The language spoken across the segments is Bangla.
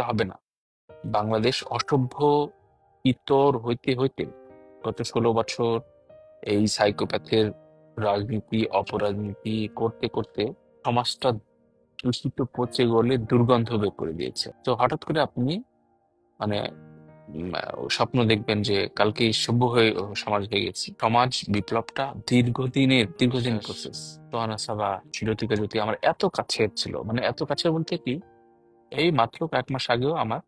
হবে না। বাংলাদেশ অসভ্য ইতর হইতে হইতে গত 16 বছর এই সাইকোপ্যাথের রাজনীতি অপরাজনীতি করতে করতে সমাজটা দূষিত পচে গলে দুর্গন্ধ বের করে দিয়েছে। তো হঠাৎ করে আপনি মানে স্বপ্ন দেখবেন যে কালকেই সভ্য হয়ে সমাজ হয়ে গেছি। সমাজ বিপ্লবটা দীর্ঘদিন শেষ। প্রসেস। তোহানা সাবা চিরতিকা জ্যোতি আমার এত কাছের ছিল, মানে এত কাছের বলতে কি, এই মাত্র কয়েক মাস আগেও আমার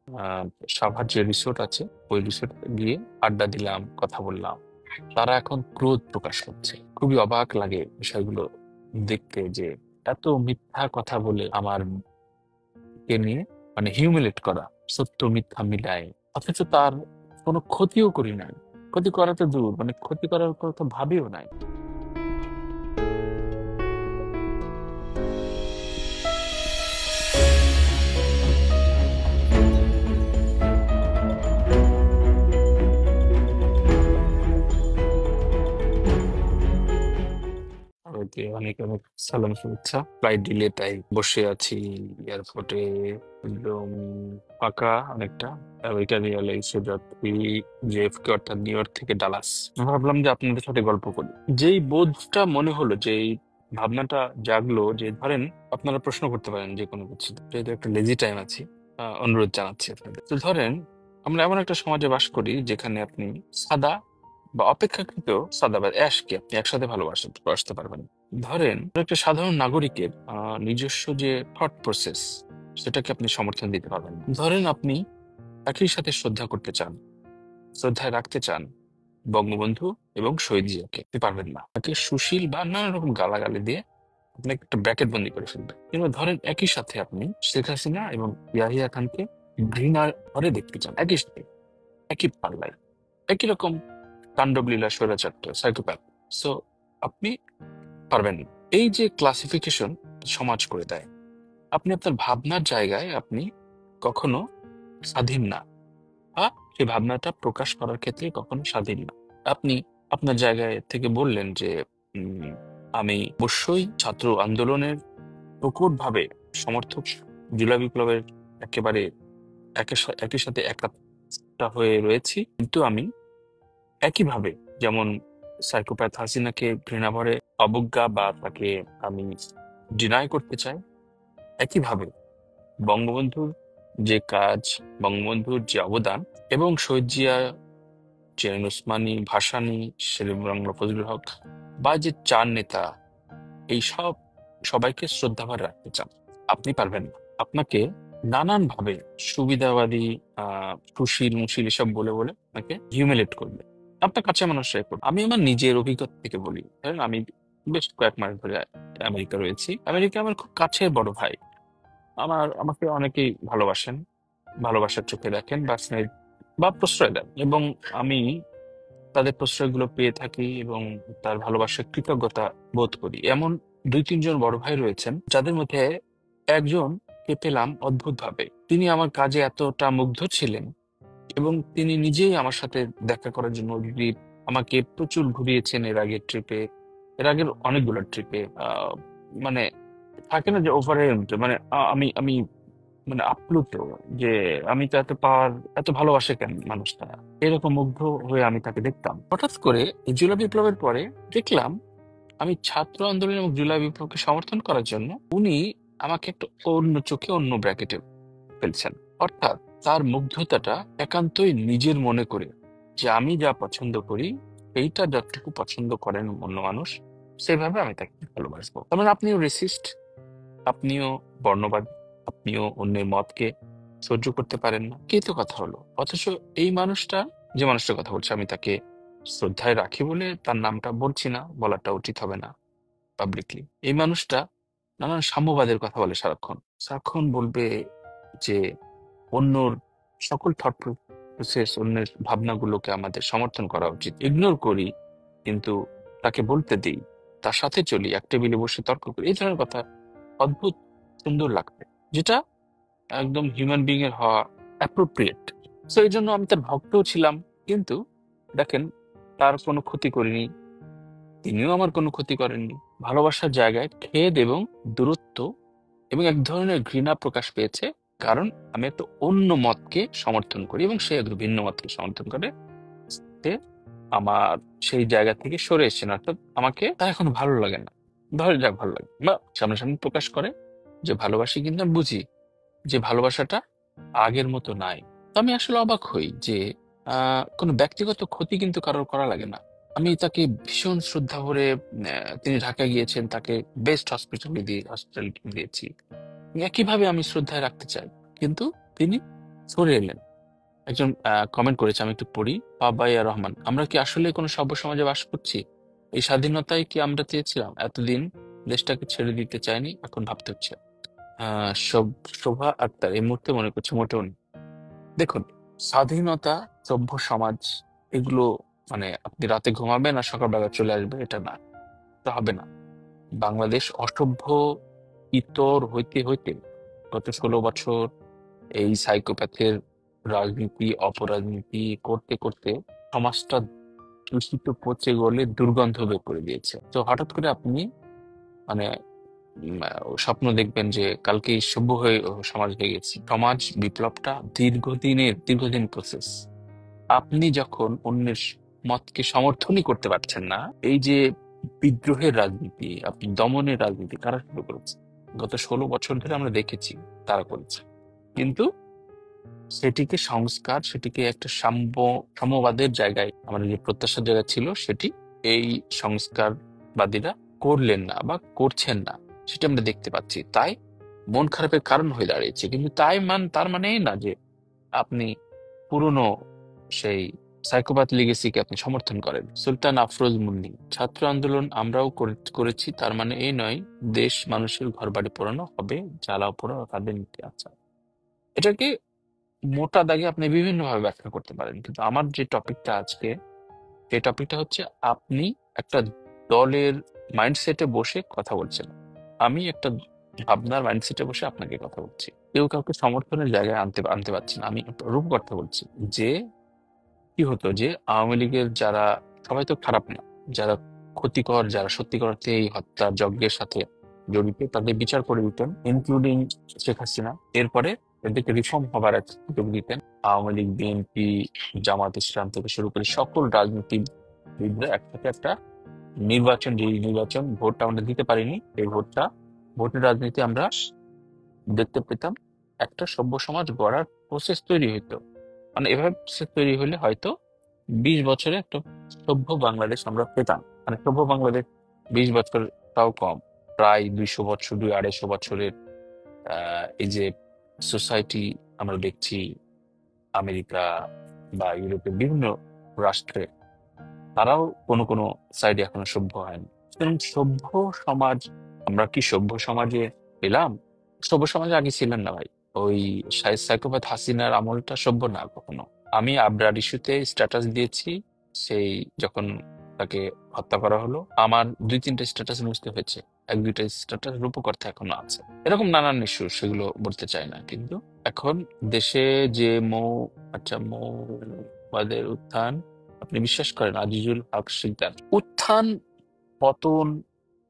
সাভার যে রিসোর্ট আছে ওই রিসোর্ট গিয়ে আড্ডা দিলাম, কথা বললাম। তারা এখন ক্রোধ প্রকাশ করছে। খুবই অবাক লাগে বিষয়গুলো দেখতে, যে এত মিথ্যা কথা বলে আমার কে নিয়ে মানে হিউমিলেট করা, সত্য মিথ্যা মিলায়, অথচ তার কোনো ক্ষতিও করি নাই। ক্ষতি করা তো দূর, মানে ক্ষতি করার কথা ভাবিও নাই। ওকে, অনেক অনেক সালাম শুভেচ্ছা। ফ্লাইট ডিলে, তাই বসে আছি এয়ারপোর্টে, একদম ফাঁকা অনেকটা। আমেরিকান এয়ারলাইন্স এর যাত্রী জেএফকে অর্থাৎ নিউ ইয়র্ক থেকে ডালাস। ভাবলাম যে আপনাদের সাথে গল্প করি। যেই বোধটা মনে হলো, যেই ভাবনাটা জাগলো, যে ধরেন আপনারা প্রশ্ন করতে পারেন যে কোনো কিছু, যেহেতু একটা লেজি টাইম আছি, অনুরোধ জানাচ্ছি আপনাদের। তো ধরেন আমরা এমন একটা সমাজে বাস করি যেখানে আপনি সাদা বা অপেক্ষাকৃত সাদা বা অ্যাশকে আপনি একসাথে ভালোবাসতে পারবেন। ধরেন একটা সাধারণ নাগরিকের নিজস্ব যে থট প্রসেস, সেটাকে আপনি সমর্থন দিতে পারবেন। ধরেন আপনি একই সাথে শ্রদ্ধা করতে চান, শ্রদ্ধায় রাখতে চান বঙ্গবন্ধু এবং শহীদ জিয়াকে, আপনি পারবেন না। তাকে সুশীল বা নানা রকম গালাগালি দিয়ে আপনাকে একটা ব্র্যাকেট বন্দি করে ফেলবে। কিংবা ধরেন একই সাথে আপনি শেখ হাসিনা এবং ইয়াহিয়া খানকে ঘৃণার ঘরে দেখতে চান, একই সাথে, একই পাল্লায়, একই রকম তাণ্ডবলীলা স্বৈরাচার সাইকোপ্যাথ। সো আপনি পারবেন না। এই যে ক্লাসিফিকেশন সমাজ করে দেয়, আপনি আপনার ভাবনার জায়গায় আপনি কখনো স্বাধীন না, বা সেই ভাবনাটা প্রকাশ করার ক্ষেত্রে কখনো স্বাধীন না। আপনি আপনার জায়গায় থেকে বললেন যে উম, আমি অবশ্যই ছাত্র আন্দোলনের প্রকটভাবে সমর্থক, জুলাই বিপ্লবের একেবারে একই সাথে একাত্মতা হয়ে রয়েছি, কিন্তু আমি একইভাবে যেমন সাইকোপ্যাথ হাসিনাকে ঘৃণা ভরে অবজ্ঞা বা তাকে আমি ডিনাই করতে চাই, একইভাবে বঙ্গবন্ধুর যে কাজ, বঙ্গবন্ধুর যে অবদান এবং শহীদ জিয়া, জেনারেল ওসমানী, ভাসানী, শেরেবাংলা ফজলুল হক বা যে চার নেতা, এই সবাইকে শ্রদ্ধাভরে রাখতে চান, আপনি পারবেন না। আপনাকে নানান ভাবে সুবিধাবাদী, সুশীল মুশীল এসব বলে বলে আপনাকে হিউমিলেট করবে, আপনার কাছে মানুষরাই করবে। আমি আমার নিজের অভিজ্ঞতা থেকে বলি। ধরেন আমি বেশ কয়েক মাস ধরে আমেরিকা রয়েছি। আমেরিকা আমার খুব কাছের বড় ভাই। আমাকে অনেকেই ভালোবাসেন, ভালোবাসার চোখে দেখেন বা স্নেহ বা প্রশ্রয় দেন, এবং আমি তাদের প্রশ্রয়গুলো পেয়ে থাকি এবং তার ভালোবাসার কৃতজ্ঞতা বোধ করি। এমন 2-3 জন বড় ভাই রয়েছেন যাদের মধ্যে একজনকে পেলাম অদ্ভুত ভাবে। তিনি আমার কাজে এতটা মুগ্ধ ছিলেন এবং তিনি নিজেই আমার সাথে দেখা করার জন্য উদ্গ্রীব। আমাকে প্রচুর ঘুরিয়েছেন এর আগের ট্রিপে, এর আগের অনেকগুলো ট্রিপে। মানে থাকে না যে ওভারওয়েলড, মানে আমি আমি মানে আপ্লুত, যে আমি তো এত পাওয়ার, এত ভালোবাসে কেন মানুষটা, এরকম মুগ্ধ হয়ে আমি তাকে দেখতাম। হঠাৎ করে এই জুলাই বিপ্লবের পরে দেখলাম আমি ছাত্র আন্দোলন এবং জুলাই বিপ্লবকে সমর্থন করার জন্য উনি আমাকে একটা অন্য চোখে, অন্য ব্র্যাকেটে ফেলছেন। অর্থাৎ তার মুগ্ধতাটা একান্তই নিজের মনে করে, যে আমি যা পছন্দ করি এইটা যতটুকু পছন্দ করেন অন্য মানুষ, সেভাবে আমি তাকে ভালোবাসবো। তার মানে আপনিও রেসিস্ট, আপনিও বর্ণবাদ, আপনিও অন্যের মতকে সহ্য করতে পারেন না। কে তো কথা হলো। অথচ এই মানুষটা, যে মানুষটার কথা বলছে, আমি তাকে শ্রদ্ধায় রাখি বলে তার নামটা বলছি না, বলাটা উচিত হবে না পাবলিকলি। এই মানুষটা নানান সাম্যবাদের কথা বলে, সারাক্ষণ সারাক্ষণ বলবে যে অন্যর সকল থট প্রসেস, অন্যের ভাবনাগুলোকে আমাদের সমর্থন করা উচিত। ইগনোর করি, কিন্তু তাকে বলতে দিই, তার সাথে চলি, এক টেবিলে বসে তর্ক করি, এই ধরনের কথা অদ্ভুত সুন্দর লাগবে, যেটা একদম হিউম্যান বিং এর হওয়া অ্যাপ্রোপ্রিয়েট। সো এই জন্য আমি তার ভক্তও ছিলাম। কিন্তু দেখেন, তার কোনো ক্ষতি করিনি, তিনিও আমার কোনো ক্ষতি করেননি। ভালোবাসার জায়গায় খেদ এবং দূরত্ব এবং এক ধরনের ঘৃণা প্রকাশ পেয়েছে কারণ আমি একটা অন্য মতকে সমর্থন করি এবং সে একটু ভিন্ন মতকে সমর্থন করে। সে আমার সেই জায়গা থেকে সরে এসেছেন, অর্থাৎ আমাকে তার এখন ভালো লাগে না, ধরে যাক ভালো লাগে, বা সামনাসামনি প্রকাশ করে যে ভালোবাসি, কিন্তু আমি বুঝি যে ভালোবাসাটা আগের মতো নাই। তো আমি আসলে অবাক হই যে কোনো ব্যক্তিগত ক্ষতি কিন্তু কারোর করা লাগে না। আমি তাকে ভীষণ শ্রদ্ধা ভরে তিনি ঢাকায় গিয়েছেন, তাকে বেস্ট হসপিটালিটি দিয়েছি, একইভাবে আমি শ্রদ্ধায় রাখতে চাই। কিন্তু তিনি সরে এলেন। একজন কমেন্ট করেছে, আমি একটু পড়ি। পাবাইয়া রহমান: আমরা কি আসলে কোনো সভ্য সমাজে বাস করছি? এই স্বাধীনতাই কি আমরা চেয়েছিলাম? এতদিন দেশটাকে ছেড়ে দিতে চাইনি, এখন ভাবতে হচ্ছে। শোভা আক্তার: এই মুহূর্তে মনে করছে মোটেও না। দেখুন, স্বাধীনতা, সভ্য সমাজ, এগুলো মানে আপনি রাতে ঘুমাবেন আর সকালবেলা চলে আসবে, এটা না, এটা হবে না। বাংলাদেশ অসভ্য ইতর হইতে হইতে গত 16 বছর এই সাইকোপ্যাথের রাজনীতি, অপরাজনীতি করতে করতে সমাজটা দূষিত, পচে গলে দুর্গন্ধ বের করে দিয়েছে। তো হঠাৎ করে আপনি মানে স্বপ্ন দেখবেন যে কালকেই সভ্য হয়ে সমাজ হয়ে গেছে। সমাজ বিপ্লবটা দীর্ঘদিন প্রসেস। আপনি যখন অন্যের মতকে সমর্থনই করতে পারছেন না, এই যে বিদ্রোহের রাজনীতি, আপনি দমনের রাজনীতি কারা শুরু করেছে? গত 16 বছর ধরে আমরা দেখেছি তারা করেছে। কিন্তু সেটিকে সংস্কার, সেটিকে একটা সাম্যবাদের জায়গায় আমাদের যে প্রত্যাশার জায়গা ছিল, সেটি এই সংস্কারবাদীরা করলেন না বা করছেন না, সেটা আমরা দেখতে পাচ্ছি। তাই মন খারাপের কারণ হয়ে দাঁড়িয়েছে। কিন্তু তার মানে এই না যে আপনি পুরনো সেই সাইকোপ্যাথ লিগেসিকে আপনি সমর্থন করেন। সুলতান আফরোজ মুন্নি: ছাত্র আন্দোলন আমরাও করেছি, তার মানে এই নয় দেশ মানুষের ঘর বাড়ি পোড়ানো হবে, জ্বালাও পোড়াও তাদের নীতি। আচ্ছা, এটাকে মোটা দাগে আপনি বিভিন্নভাবে ব্যাখ্যা করতে পারেন, কিন্তু আমার যে টপিকটা আজকে, সেই টপিকটা হচ্ছে আপনি একটা দলের মাইন্ডসেটে বসে কথা বলছেন, আমি একটা ভাবনার মাইন্ডসেটে বসে আপনাকে কথা বলছি। কেউ কাউকে সমর্থনের জায়গায় আনতে আনতে পারছি না। আমি রূপকথা বলছি যে কি হতো যে আওয়ামী লীগের যারা, সবাই তো খারাপ না, যারা ক্ষতিকর, যারা সত্যিকার অর্থে এই হত্যা যজ্ঞের সাথে জড়িত, তাদের বিচার করে দিতেন, ইনক্লুডিং শেখ হাসিনা। এরপরে এদেরকে রিফর্ম হবার এক সুযোগ দিতেন। আওয়ামী লীগ, বিএনপি, জামাত ইসলাম থেকে শুরু করে সকল রাজনীতিবিদরা একসাথে একটা নির্বাচন, যে নির্বাচন ভোটটা আমরা দিতে পারিনি, এই ভোটের রাজনীতি আমরা দেখতে পেতাম। একটা সভ্য সমাজ গড়ার প্রসেস তৈরি হইতো। মানে এভাবে প্রসেস তৈরি হলে হয়তো 20 বছরে একটা সভ্য বাংলাদেশ আমরা পেতাম। মানে সভ্য বাংলাদেশ 20 বছর তাও কম, প্রায় 200 বছর, 200-250 বছরের এই যে সোসাইটি আমরা দেখছি আমেরিকা বা ইউরোপের বিভিন্ন রাষ্ট্রে, তারাও কোনো কোনো সাইডে এখনো সভ্য হয়নি। সুতরাং সভ্য সমাজ, আমরা কি সভ্য সমাজে পেলাম? সভ্য সমাজে আগে ছিলেন না ভাই। ওই সাইকোপ্যাথ হাসিনার আমলটা সভ্য না কখনো। আমি আবরার ইস্যুতে স্ট্যাটাস দিয়েছি, সেই যখন তাকে হত্যা করা হলো, আমার 2-3টা স্ট্যাটাস মুছতে হয়েছে, 1-2টা স্ট্যাটাস রূপকর্তা এখনো আছে। এরকম নানান ইস্যু, সেগুলো বলতে চাই না। কিন্তু এখন দেশে যে মৌবাদের উত্থান, আপনি বিশ্বাস করেন আজিজুল হক শিকদার, উত্থান পতন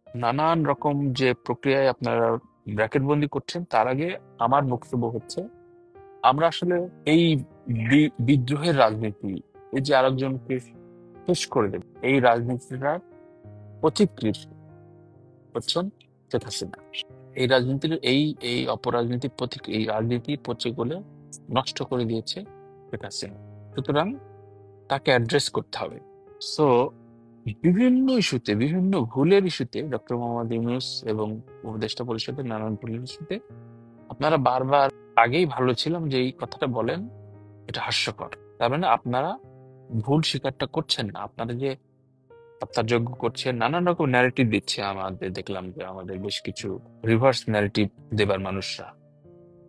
নানান রকম যে প্রক্রিয়ায় আপনারা ব্র্যাকেট বন্দি করছেন, তার আগে আমার বক্তব্য হচ্ছে আমরা আসলে এই বিদ্রোহের রাজনীতি, এই যে আরেকজনকে শেষ করে দেবে, এই রাজনীতিটা পথিকৃৎ হচ্ছেন শেখ হাসিনা। এই রাজনীতির এই এই অপরাজনীতির পথিক, এই রাজনীতি পচে গলে নষ্ট করে দিয়েছে শেখ হাসিনা। সুতরাং তাকে অ্যাড্রেস করতে হবে। সো বিভিন্ন ইস্যুতে, বিভিন্ন ভুলের ইস্যুতে, ডক্টর মোহাম্মদ ইউনূস এবং উপদেষ্টা পরিষদের নানান ভুলের ইস্যুতে আপনারা বারবার, আগেই ভালো ছিলাম যে এই কথাটা বলেন, এটা হাস্যকর। তার মানে আপনারা ভুল স্বীকারটা করছেন না। আপনারা যে হত্যাযজ্ঞ করছেন, নানান রকম ন্যারেটিভ দিচ্ছে আমাদের, দেখলাম যে আমাদের বেশ কিছু রিভার্স ন্যারেটিভ দেবার মানুষরা,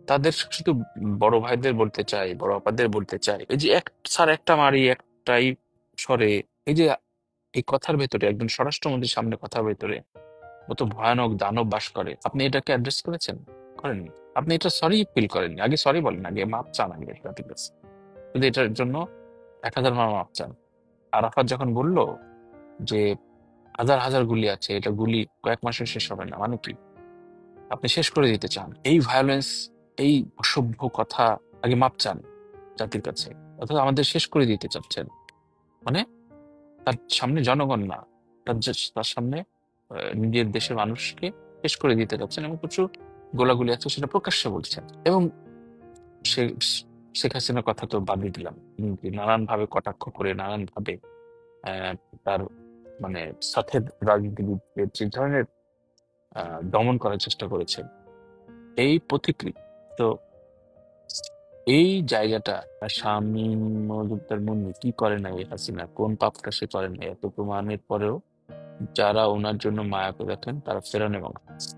তাদের শুধু বড় ভাইদের বলতে চাই, বড় আপাদের বলতে চাই, এই যে এক স্যার একটা মারি একটাই সরে, এই যে এই কথার ভেতরে, একজন স্বরাষ্ট্রমন্ত্রীর সামনে কথার ভেতরে কত ভয়ানক দানব বাস করে, আপনি এটাকে অ্যাড্রেস করেছেন? করেননি। আপনি এটা সরি ফিল করেননি, আগে সরি বলেন, আগে মাপ চান, আগে এটা ঠিক আছে, কিন্তু এটার জন্য 1000 বার মাপ চান। আরাফাত যখন বলল যে হাজার হাজার গুলি আছে, এটা গুলি কয়েক মাসে শেষ হবে না, মানে কি? আপনি শেষ করে দিতে চান। এই ভায়োলেন্স এই অসভ্য কথা আগে মাপ চান জাতির কাছে, অথবা আমাদের শেষ করে দিতে চাচ্ছেন। মানে তার সামনে জনগণ না, তার সামনে নিজের দেশের মানুষকে শেষ করে দিতে চাচ্ছেন, এবং প্রচুর গোলাগুলি আছে সেটা প্রকাশ্যে বলছেন। এবং শেখ হাসিনার কথা তো বাদই দিলাম, নানান ভাবে কটাক্ষ করে, নানান ভাবে আহ, তার মানে সাথে রাজনীতিবিদদের যে ধরনের দমন করার চেষ্টা করেছেন, এই পথিকৃৎ। তো এই জায়গাটা শামীম মজুমদার মুন্নি কি করে না, এই হাসিনা কোন পাপটা সে করে না, এত প্রমাণের পরেও যারা ওনার জন্য মায়া করে রাখেন তারা ফেরানো, এবং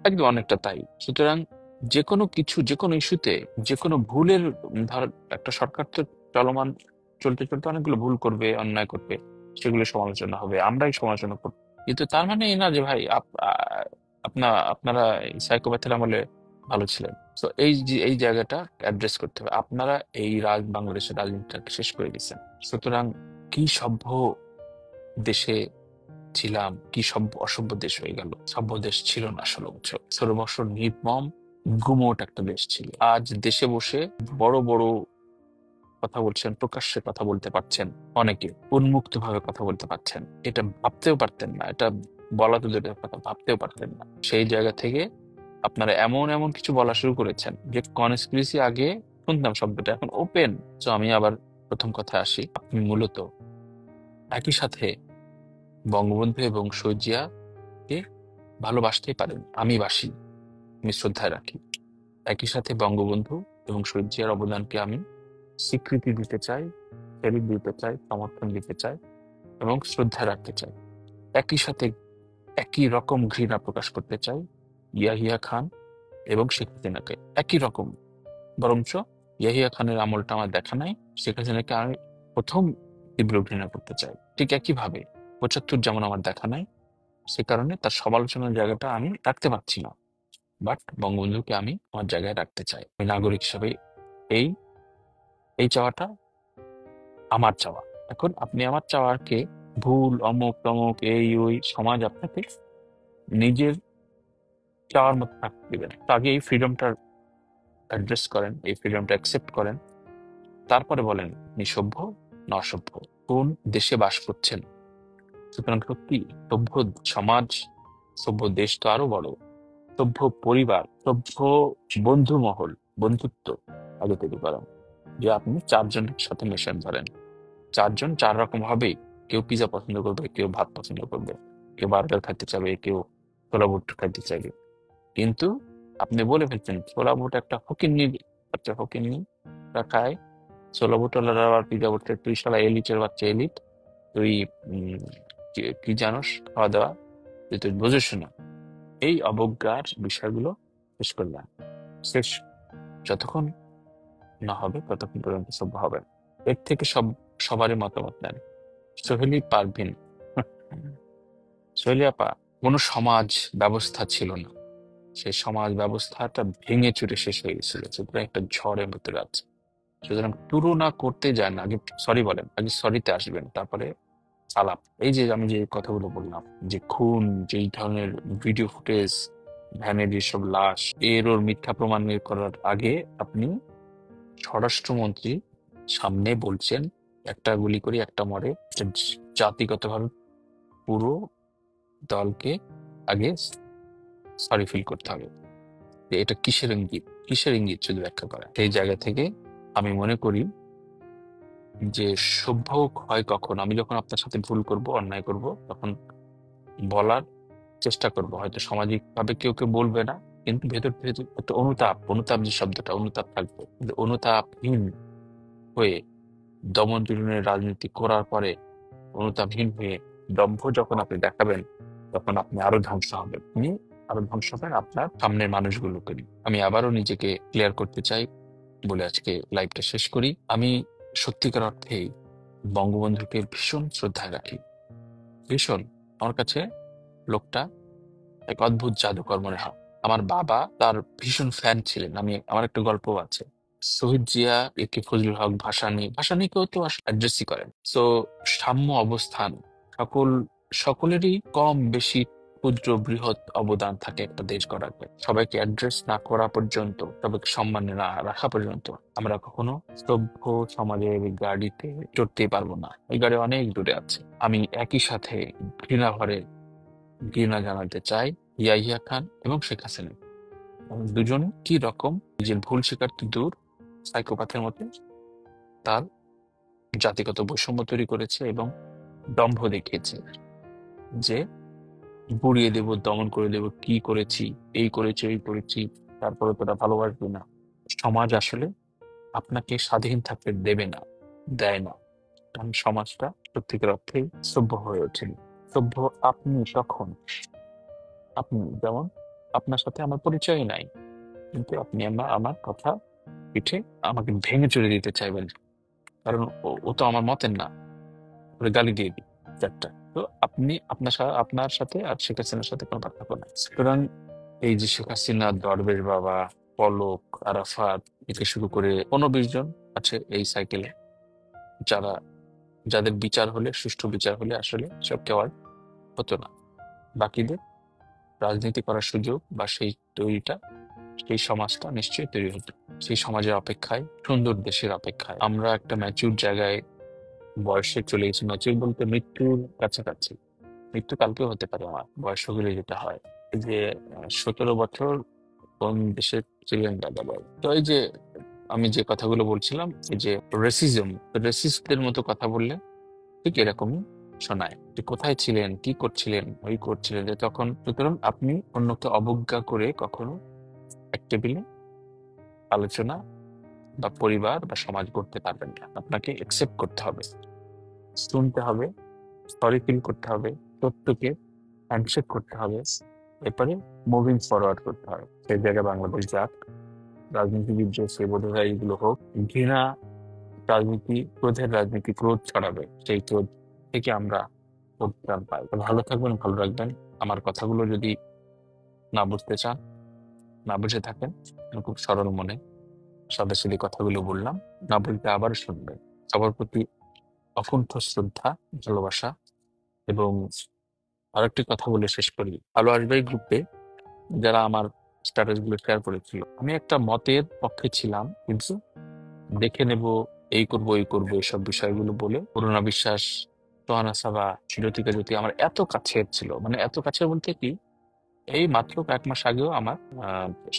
একদম অনেকটা তাই। সুতরাং যে কোনো কিছু, যে কোনো ইস্যুতে, যে কোনো ভুলের, ধর একটা সরকার তো চলমান, চলতে চলতে অনেকগুলো ভুল করবে, অন্যায় করবে, সেগুলো সমালোচনা হবে, আমরাই সমালোচনা করবো। কিন্তু তার মানে এই না যে ভাই আপনারা সাইকোপ্যাথের আমলে ভালো ছিলেন। তো এই জায়গাটা অ্যাড্রেস করতে হবে। আপনারা এই বাংলাদেশের রাজনীতিটাকে শেষ করে দিচ্ছেন। সুতরাং কি সভ্য দেশে ছিলাম, কি সভ্য অসভ্য দেশ হয়ে গেল। সভ্য দেশ ছিল না 16 বছর, 16 বছর নির্মম গুমোট একটা দেশ ছিল। আজ দেশে বসে বড় বড় কথা বলছেন, প্রকাশ্যে কথা বলতে পারছেন, অনেকে উন্মুক্ত ভাবে কথা বলতে পারছেন। এটা ভাবতেও পারতেন না, এটা বলা তো দূরের কথা, ভাবতেও পারতেন না। সেই জায়গা থেকে আপনারা এমন এমন কিছু বলা শুরু করেছেন যে কনস্পিরেসি আগে শুনতাম শব্দটা, এখন ওপেন। তো আমি আবার প্রথম কথা আসি, আপনি মূলত একই সাথে বঙ্গবন্ধু এবং শহীদ জিয়াকে ভালোবাসতেই পারেন, আমি বাসি, আমি শ্রদ্ধায় রাখি। একই সাথে বঙ্গবন্ধু এবং শহীদ জিয়ার অবদানকে আমি স্বীকৃতি দিতে চাই, সেলিট দিতে চাই, সমর্থন দিতে চাই এবং শ্রদ্ধা রাখতে চাই। একই সাথে একই রকম ঘৃণা প্রকাশ করতে চাই ইয়াহিয়া খান এবং শেখ হাসিনাকে, একই রকম। বরঞ্চ ইয়াহিয়া খানের আমলটা আমার দেখা নাই, শেখ হাসিনাকে আমি প্রথম তীব্র ঘৃণা করতে চাই। ঠিক একইভাবে 75 যেমন আমার দেখা নাই, সে কারণে তার সমালোচনার জায়গাটা আমি রাখতে পারছি না। বাট বঙ্গবন্ধুকে আমি আমার জায়গায় রাখতে চাই, আমি নাগরিক হিসাবে। এই এই চাওয়াটা আমার চাওয়া। এখন আপনি আমার চাওয়াকে ভুল, অমুক তমুক, এই ওই সমাজ আপনাকে নিজের চাওয়ার মতো থাকতে দেবেন। তো আগে এই ফ্রিডমটার অ্যাড্রেস করেন, এই ফ্রিডমটা অ্যাকসেপ্ট করেন, তারপরে বলেন আপনি সভ্য না অসভ্য, কোন দেশে বাস করছেন। সুতরাং সত্যি সভ্য সমাজ, সভ্য দেশ তো আরো বড়, সভ্য পরিবার, সভ্য বন্ধু মহল, বন্ধুত্ব আগে তৈরি করেন। যে আপনি 4 জনের সাথে মেশান, ধরেন 4 জন 4 রকম হবেই। কেউ পিজা পছন্দ করবে, কেউ ভাত পছন্দ করবে, কেউ বার্গার খেতে চাবে, কেউ ছোলা বুট খাইতে চাইবে। কিন্তু আপনি বলে ফেলছেন ছোলা বুট একটা ফকিন্নির বাচ্চা, ফকিন্নি খায়, ছোলা বুটওয়ালারা আবার পিজা বুট, তুই শালা এলিটের বাচ্চা, এলিট তুই, উম, কি জানোস খাওয়া দাওয়া, তুই বুঝিস না। এই অবজ্ঞার বিষয়গুলো শেষ করলাম। শেষ যতক্ষণ না হবে ততক্ষণ পর্যন্ত সভ্য হবে না। এর থেকে সবারই মতামত নেন। সোহেলি পারভিন, সোহেলি আপা, কোনো সমাজ ব্যবস্থা ছিল না, সেই সমাজ ব্যবস্থাটা ভেঙে চুরে শেষ হয়ে গেছিল, সুতরাং একটা ঝড়ের ভিতরে আছে। সুতরাং তুলনা করতে যান, আগে সরি বলেন, আগে সরিতে আসবেন, তারপরে আলাপ। এই যে আমি যে কথাগুলো বললাম, যে খুন, যেই ধরনের ভিডিও ফুটেজ, ভ্যানের যেসব লাশ, এর ওর মিথ্যা প্রমাণ বের করার আগে আপনি স্বরাষ্ট্রমন্ত্রী সামনে বলছেন একটা গুলি করি একটা মরে, এটা জাতিগতভাবে পুরো দলকে আগে সরি ফিল করতে হবে। যে এটা কিসের ইঙ্গিত, কিসের ইঙ্গিত শুধু ব্যাখ্যা করা। সেই জায়গা থেকে আমি মনে করি যে সভ্য হয় কখন, আমি যখন আপনার সাথে ভুল করব, অন্যায় করব, তখন বলার চেষ্টা করব। হয়তো সামাজিক ভাবে কেউ কেউ বলবে না, কিন্তু ভেতর ভেতর একটা অনুতাপ, অনুতাপ যে শব্দটা, অনুতাপ থাকবে। কিন্তু অনুতাপহীন হয়ে দমন পীড়নের রাজনীতি করার পরে, অনুতাপহীন হয়ে দম্ভ যখন আপনি দেখাবেন, তখন আপনি আরো ধ্বংস হবেন। আপনি আরো ধ্বংস হবেন আপনার সামনের মানুষগুলোকে নিয়ে। আমি আবারও নিজেকে ক্লিয়ার করতে চাই বলে আজকে লাইভটা শেষ করি। আমি সত্যিকার অর্থেই বঙ্গবন্ধুকে ভীষণ শ্রদ্ধায় রাখি, ভীষণ। আমার কাছে লোকটা এক অদ্ভুত জাদুকর মনে হয়। আমার বাবা তার ভীষণ ফ্যান ছিলেন। আমার একটা গল্প আছে, শহীদ জিয়া, একে ফজলুল হক, ভাসানীকেও তো অ্যাড্রেসই করেন। সো সাম্য অবস্থান, সকল সকলেরই কম বেশি ক্ষুদ্র বৃহৎ অবদান থাকে একটা দেশ গড়াতে। সবাইকে অ্যাড্রেস না করা পর্যন্ত, সবাইকে সম্মানে না রাখা পর্যন্ত আমরা কখনো সভ্য সমাজের গাড়িতে চড়তেই পারবো না। এই গাড়ি অনেক দূরে আছে। আমি একই সাথে ঘৃণা ভরে ঘৃণা জানাতে চাই ইয়াহিয়া খান এবং শেখ হাসিনা। দুজন কি রকম নিজের ভুল স্বীকারতে দূর, সাইকোপ্যাথের মতো তার জাতিগত বৈষম্য তৈরি করেছে এবং দম্ভ দেখিয়েছে যে গুড়িয়ে দেব, দমন করে দেব, কি করেছি, এই করেছি, এই করেছি, তারপরে তোরা ভালোবাসবি না। সমাজ আসলে আপনাকে স্বাধীন থাকতে দেবে না, দেয় না। কারণ সমাজটা সত্যিকার অর্থেই সভ্য হয়ে ওঠেনি। সভ্য আপনি তখন, আপনি যেমন, আপনার সাথে আমার পরিচয় নাই, কিন্তু আপনি আমার কথা পিঠে আমাকে ভেঙে চড়ে দিতে চাইবেন, কারণ ও তো আমার মতের না, ওরে গালি দিয়ে দিই চারটা। তো আপনি আপনার সাথে আর শেখ হাসিনার সাথে কোনো পার্থক্য নাই। সুতরাং এই যে শেখ হাসিনা, দরবেশ বাবা, পলক, আরাফাত থেকে শুরু করে 15-20 জন আছে এই সাইকেলে, যারা যাদের বিচার হলে, সুষ্ঠু বিচার হলে আসলে সব কেউ আর হতো না। বাকিদের রাজনীতি করার সুযোগ বা সেই তৈরিটা, সেই সমাজটা নিশ্চয়ই তৈরি হতো। সেই সমাজের অপেক্ষায়, সুন্দর দেশের অপেক্ষায় আমরা একটা ম্যাচিউর জায়গায় বয়সে চলে গেছি। ম্যাচিউর বলতে মৃত্যুর কাছাকাছি। মৃত্যু কালকেও হতে পারে আমার, বয়স হলে যেটা হয়। এই যে 17 বছর কোন দেশে ছিলেন দাদা ভাই? তো এই যে আমি যে কথাগুলো বলছিলাম, এই যে রেসিস্টদের মতো কথা বললে ঠিক এরকমই শোনায় যে কোথায় ছিলেন, কি করছিলেন, ওই করছিলেন যে তখন। সুতরাং আপনি অন্যকে অবজ্ঞা করে কখনো এক টেবিলে আলোচনা বা পরিবার বা সমাজ করতে পারবেন না। আপনাকে একসেপ্ট করতে হবে, শুনতে হবে, সরি ফিল করতে হবে, সত্যকে হ্যান্ডশেক করতে হবে, এরপরে মুভিং ফরওয়ার্ড করতে হবে। সেই জায়গায় বাংলাদেশ যাক, রাজনীতিবিদ যে সে বোধহয় এইগুলো হোক, ঘৃণা রাজনীতি, ক্রোধের রাজনীতি, ক্রোধ ছড়াবে, সেই ক্রোধ থেকে আমরা পরিত্রাণ পাই। তো ভালো থাকবেন, ভালো রাখবেন। আমার কথাগুলো যদি না বুঝতে চান, না বুঝে থাকেন, আমি খুব সরল মনে সাদাসিধে কথাগুলো বললাম, না বলতে আবার শুনবেন। সবার প্রতি অকুণ্ঠ শ্রদ্ধা, ভালোবাসা। এবং আরেকটি কথা বলে শেষ করি, আলো আসবে গ্রুপে যারা আমার স্ট্যাটাস গুলো শেয়ার করেছিল, আমি একটা মতের পক্ষে ছিলাম, কিন্তু দেখে নেব, এই করব, এই করবো, এইসব বিষয়গুলো বলে অরুণা বিশ্বাস, সোহানা সাবা, জ্যোতিকা জ্যোতি আমার এত কাছের ছিল, মানে এত কাছের বলতে কি, এই মাত্র কয়েক মাস আগেও আমার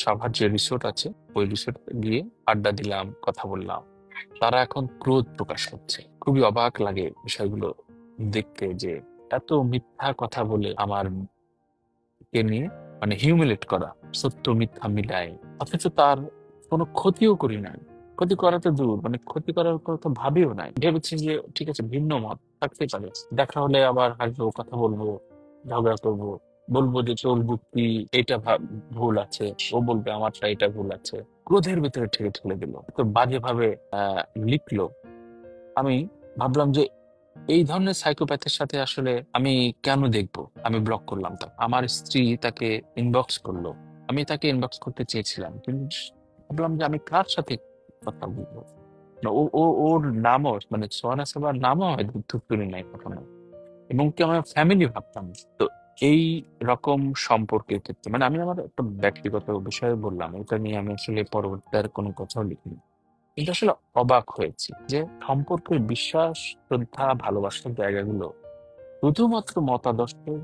সাভার যে রিসোর্ট আছে, ওই রিসোর্ট গিয়ে আড্ডা দিলাম, কথা বললাম। তারা এখন ক্রোধ প্রকাশ করছে। খুবই অবাক লাগে বিষয়গুলো দেখতে, যে এত মিথ্যা কথা বলে আমার কে নিয়ে, মানে হিউমিলেট করা, সত্য মিথ্যা মিলায়, অথচ তার কোনো ক্ষতিও করি নাই। ক্ষতি করা তো দূর, মানে ক্ষতি করার কথা তো ভাবিও নাই। ভেবেছি যে ঠিক আছে, ভিন্ন মত থাকতেই পারে, দেখা হলে আবার হাসবো, কথা বলবো, ঝগড়া করবো, বলবো যে তোর যুক্তি এটা ভুল আছে, ও বলবে আমারটা এটা ভুল আছে। ক্রোধের ভিতরে ঠেলে ঠেলে দিল, তো বাজে ভাবে লিখলো। আমি ভাবলাম যে এই ধরনের সাইকোপ্যাথের সাথে আসলে আমি কেন দেখবো। আমি ব্লক করলাম। তা আমার স্ত্রী তাকে ইনবক্স করলো, আমি তাকে ইনবক্স করতে চেয়েছিলাম, কিন্তু ভাবলাম যে আমি কার সাথে কথা বলবো। না, ওর নামও, মানে সোহানা সাবার নামও হয়তো ধুপতুনি নাই কখনো, এবং কি আমার ফ্যামিলি ভাবতাম। তো এই রকম সম্পর্কের ক্ষেত্রে, মানে আমি আমার একটা ব্যক্তিগত বিষয়ে বললাম, এটা নিয়ে আমি আসলে পরবর্তী আর কোনো কথাও লিখিনি, কিন্তু আসলে অবাক হয়েছি যে সম্পর্কের বিশ্বাস, শ্রদ্ধা, ভালোবাসার জায়গাগুলো শুধুমাত্র মতাদর্শের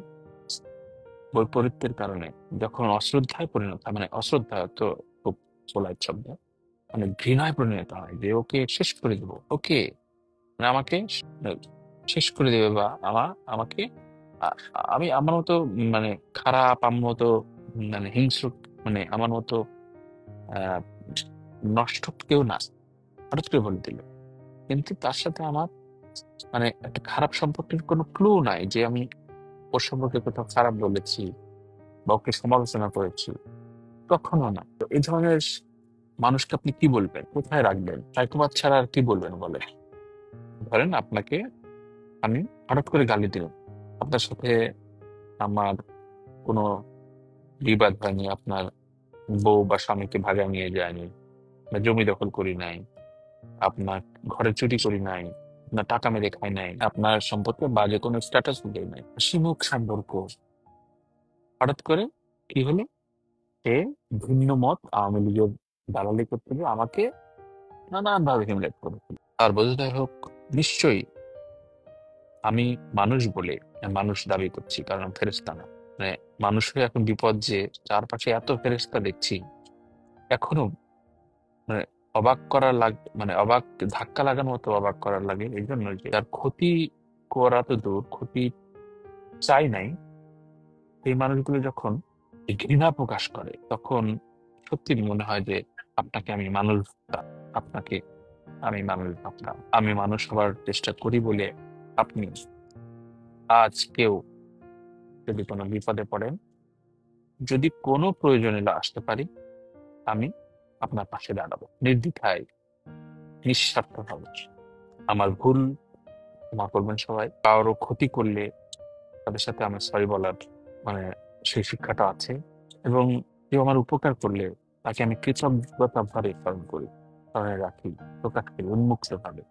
বৈপরীত্যের কারণে যখন অশ্রদ্ধায় পরিণত হয়, মানে অশ্রদ্ধা তো খুব পোলাইট শব্দ, মানে ঘৃণায় পরিণত হয়, যে ওকে শেষ করে দেবো, ওকে মানে আমাকে শেষ করে দেবে, বা আমাকে আমি আমার মতো, মানে খারাপ, আমার মতো মানে হিংস্র, মানে আমার মতো আহ নষ্ট কেউ না, হঠাৎ করে বলে দিল। কিন্তু তার সাথে আমার মানে একটা খারাপ সম্পর্কের কোনো ক্লু নাই যে আমি ওর সম্পর্কে কোথাও খারাপ বলেছি বা ওকে সমালোচনা করেছি, কখনো না। তো এই ধরনের মানুষকে আপনি কি বলবেন, কোথায় রাখবেন? সাইকোপাথ ছাড়া আর কি বলবেন বলে? ধরেন আপনাকে আমি হঠাৎ করে গালি দিলাম, আপনার সাথে আমার কোনো বিবাদ হয়নি, আপনার বউ বা স্বামীকে ভাগা নিয়ে যায়নি, বা জমি দখল করি নাই, আপনার ঘরে চুরি করি নাই, আপনার টাকা মেরে খাই নাই, আপনার সম্পর্কে বাজে কোনো স্ট্যাটাস দেই নাই, হাসিমুখ সম্পর্ক, হঠাৎ করে কি হলো, সে ভিন্ন মত আওয়ামী লীগের দালালি করতে গিয়ে আমাকে নানানভাবে হিমলেট করে ফেলে। আর বোঝাতে হোক, নিশ্চয়ই আমি মানুষ বলে মানুষ দাবি করছি, কারণ আমি ফেরেশতা না। মানে মানুষের এখন বিপদ যে চারপাশে এত ফেরেশতা দেখছি, এখনো মানে অবাক করার মানে অবাক, ধাক্কা লাগার মতো অবাক করার লাগে। এই জন্য যে তার ক্ষতি করা তো দূর, ক্ষতি চাই নাই, এই মানুষগুলো যখন এই ঘৃণা প্রকাশ করে, তখন সত্যি মনে হয় যে আপনাকে আমি মানুষ ভাবতাম, আপনাকে আমি মানুষ ভাবতাম, আমি মানুষ হওয়ার চেষ্টা করি বলে আপনি আজ কেউ যদি কোনো বিপদে পড়েন, যদি কোনো প্রয়োজনে আসতে পারি, আমি আপনার পাশে দাঁড়াবো নির্দ্বিধায়, নিঃস্বার্থভাবে। আমার ভুল ক্ষমা করবেন সবাই। কারো ক্ষতি করলে তাদের সাথে আমার সরি বলার মানে সেই শিক্ষাটা আছে, এবং কেউ আমার উপকার করলে তাকে আমি কৃতজ্ঞতা ভাবে স্মরণ করি, স্মরণে রাখি, প্রকাশ করি উন্মুক্ত ভাবে।